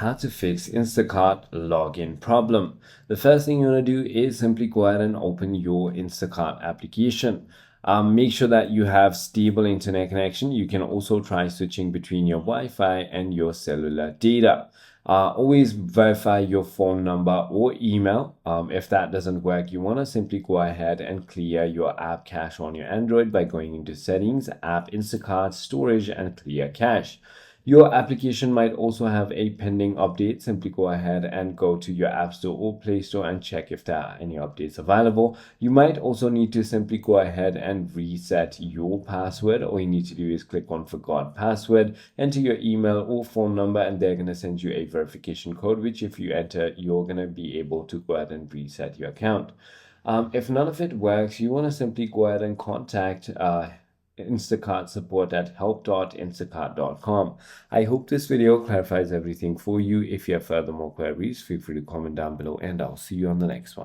how to fix Instacart login problem. The first thing you want to do is simply go ahead and open your Instacart application. Make sure that you have stable internet connection. You can also try switching between your Wi-Fi and your cellular data. Always verify your phone number or email. If that doesn't work, you want to simply go ahead and clear your app cache on your Android by going into settings, app, Instacart, storage, and clear cache. Your application might also have a pending update. Simply go ahead and go to your App Store or Play Store and check if there are any updates available. You might also need to simply go ahead and reset your password. All you need to do is click on Forgot Password, enter your email or phone number, and they're going to send you a verification code, which if you enter, you're going to be able to go ahead and reset your account. If none of it works, you want to simply go ahead and contact Instacart Support at help.instacart.com. I hope this video clarifies everything for you. If you have further more queries, feel free to comment down below, and I'll see you on the next one.